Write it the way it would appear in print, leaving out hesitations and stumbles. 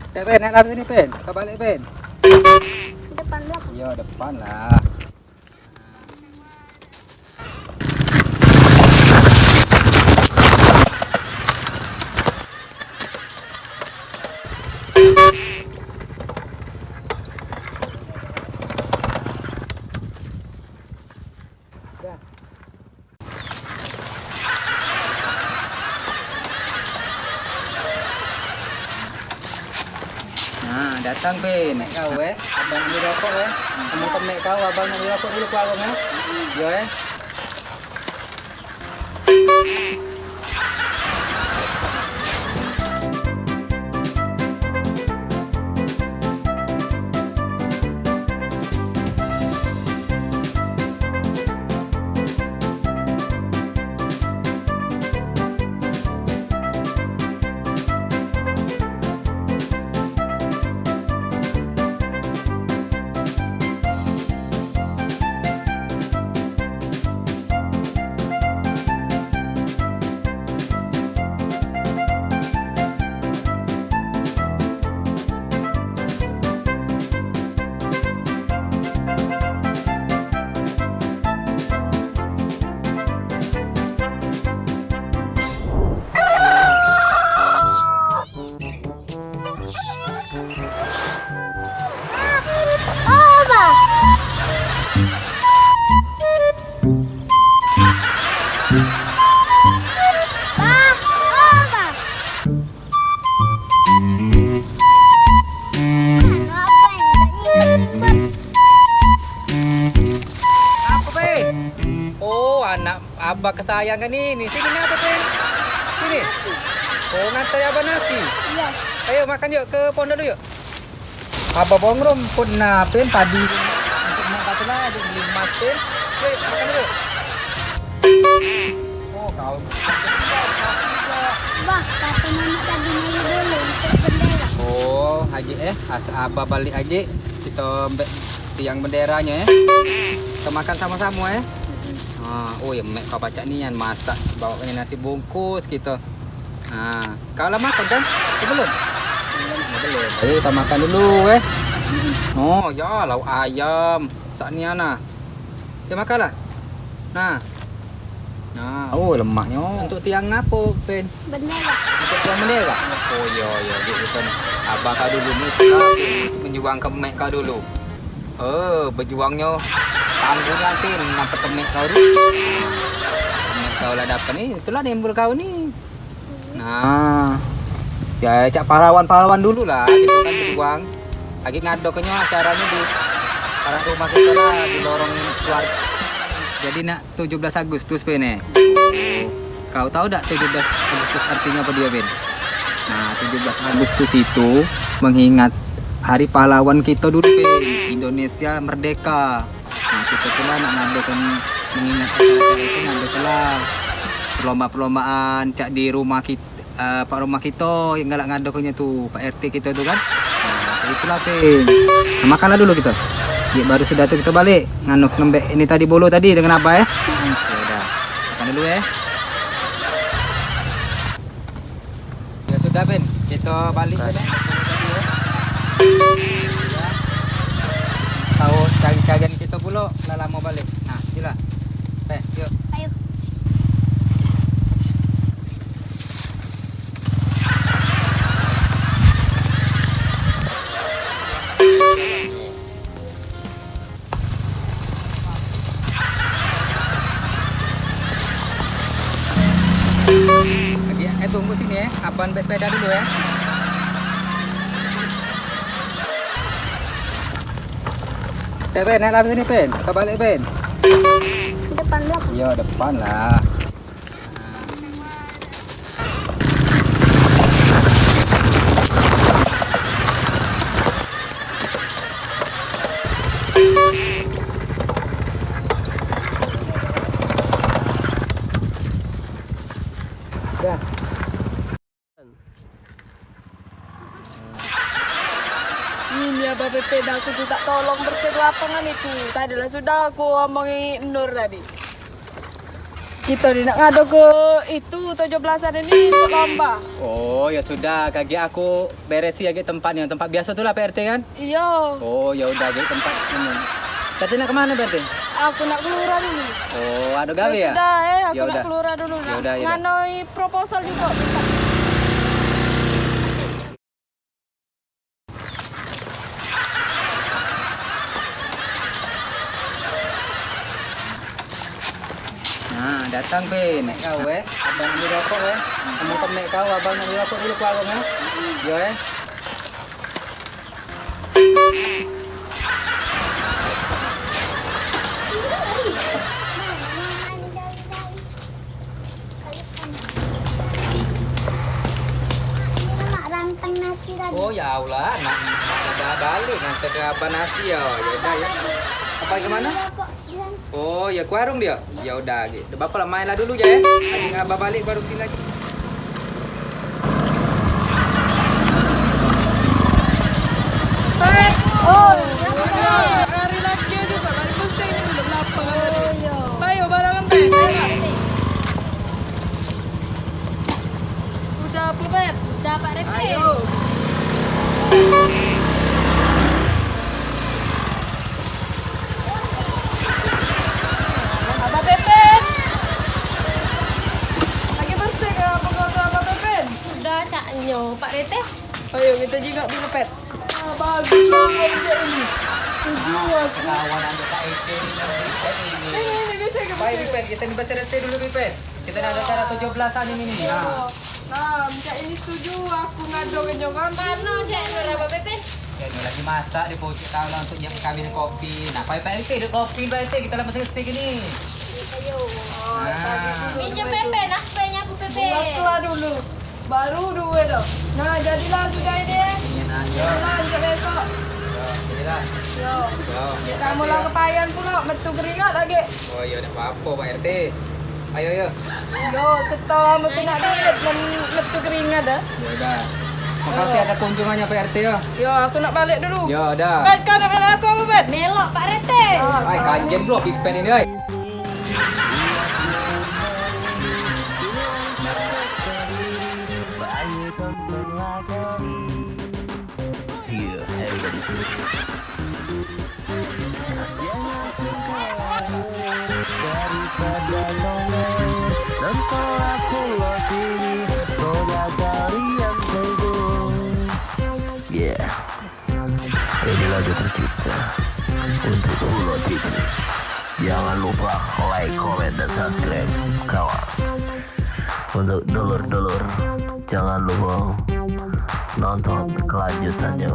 Ben, naik lari ni Ben. Kau balik Ben. Depan belakang. Ya, depan lah. Nah, datang Ben, naik kau abang ambil rokok kamu kan naik kau, abang ambil rokok dulu ke warung yo anak abah kesayangan ini. Sini apa Ben? Sini. Oh, ngantai abah nasi. Iya. Ayo makan yuk ke pondok dulu yuk. Abah bongrom pun Ben padi untuk nak kata lah ada beli emas Ben. Yuk makan dulu. Oh kau. Bah, kata mama tadi malu dulu untuk bendera. Oh haji asa abah balik haji kita tiang benderanya kita makan sama-sama oh ya mek kau baca nian masak bawa nasi bungkus gitu. Nah, kau lah makan kan? Belum? Belum. Ayo kita makan dulu Oh ya lauk ayam saat ni ana. Kita makan lah. Nah. Nah, oh lemaknya. Untuk tiang apa, Ben? Bendera. Untuk tiang bendera? Oh ya gitu. Abang kau dulu ni menjuang ke mek kau dulu. Berjuangnya tanggung nanti nampak kemek kau tu. Kemek kau lah dapat ni, itulah nembul kau ni. Nah, saya cak pahlawan dulu lah, gitu kan berjuang. Lagi ngadoknya acaranya di arah rumah kita lah, di lorong keluarga. Jadi nak 17 Agustus Ben Kau tahu tak 17 Agustus artinya apa dia Ben? Nah, 17 Agustus itu mengingat hari pahlawan kita dulu Ben, Indonesia merdeka. Nah, kita telah nak ngadakan mengingat acara-acara itu ngadakanlah perlombaan cak di rumah kita, pak rumah kita yang galak ngadakannya tuh, Pak RT kita tuh kan. Nah, itulah Ben. Nah, makanlah dulu kita. Ya, baru sudah tuh kita balik ngembek ini tadi bolo tadi dengan apa ya? Ya udah. Makan dulu ya. Ya sudah Ben, kita balik tadi ya. Tahu cari-carian kita pula lah lama balik. Nah, sila. Yuk. Ayo. Tunggu sini abang bersepeda dulu ya. Ben, naik lari ni Ben. Kau balik Ben. Depan belakang. Ya, depan lah. Dah. Ini Abah Pepe dah aku tuh tak tolong bersih lapangan itu. Tadilah sudah aku omongi Nur tadi. Kita ni nak ngadu ke itu 17-an ini untuk lomba. Oh, ya sudah. Kaki aku beresi lagi tempatnya. Tempat biasa tu lah Pak RT kan? Iya. Oh, ya udah lagi tempat ini. Tadi nak kemana Pak RT? Aku nak keluar dulu. Oh, ada gawe ya? Sudah, aku Ya nak udah. keluar dulu. Ya udah, ya udah. Nganoi proposal juga. Nah, datang Pe, nek kau abang ambil rokok kamu nek kau abang ambil rokok dulu ke warung yo Nak rantang nasi tadi. Oh ya Allah, nak ada balik ngantar ke abang nasi ya. Ya udah ya. Apa gimana? Rokok di sana. Oh, ya ke warung dia. Ya udah gitu. Bapak lah mainlah dulu ya. Adik abang balik ke warung sini lagi. Oh, hari lagi juga. Hari pusing ini belum lapar. Ayo barengan Pe. Sudah apa Bet? Sudah Pak RT. Ayo. Abang Pepet. Lagi bersih ke pengotor Abang Pepet? Sudah caknya Pak RT. Ayo kita juga di Pepet. Bagus banget ini. Tujuh aku. Kawan anda Pak RT ini. Ini bisa ke Baik Pipet, kita ni baca RT dulu Pipet. Kita dah ada acara 17-an ini nih. Nah, Cak ini setuju aku ngadu kenjongan. Mana caknya Abang Pepet? Ya, ni lagi masak di pojok tahu lah untuk nyiap kami kopi. Nah, Pak RT ada kopi Pak RT kita dah selesai ni. Ayo. Nah, Minjem Pepe, naspenya aku Pepe. Buatlah dulu. Baru dua dah. Nah, jadilah sudah ini. ini aja. Nah, jika besok. Jadilah. Yo. Yo. Kamu lah kepayan pula, metu keringat lagi. Oh, ya tak apa-apa Pak RT. Ayo yo. Yo, cetok metu nak diet, metu keringat dah. Ya udah. Makasih atas kunjungannya Pak RT ya. Yo, aku nak balik dulu. Ya udah. Bet, kau nak balik aku apa, Bet? Melok Pak RT. Ai kanjen bro Pipet ini ai. Here, everybody sing. Daripada nongol Nempel aku kini Soda kalian teguh. Yeah, ini lagu tercipta untuk Fulo TV. Jangan lupa like, comment, dan subscribe kawan. Untuk dulur-dulur, jangan lupa nonton kelanjutannya.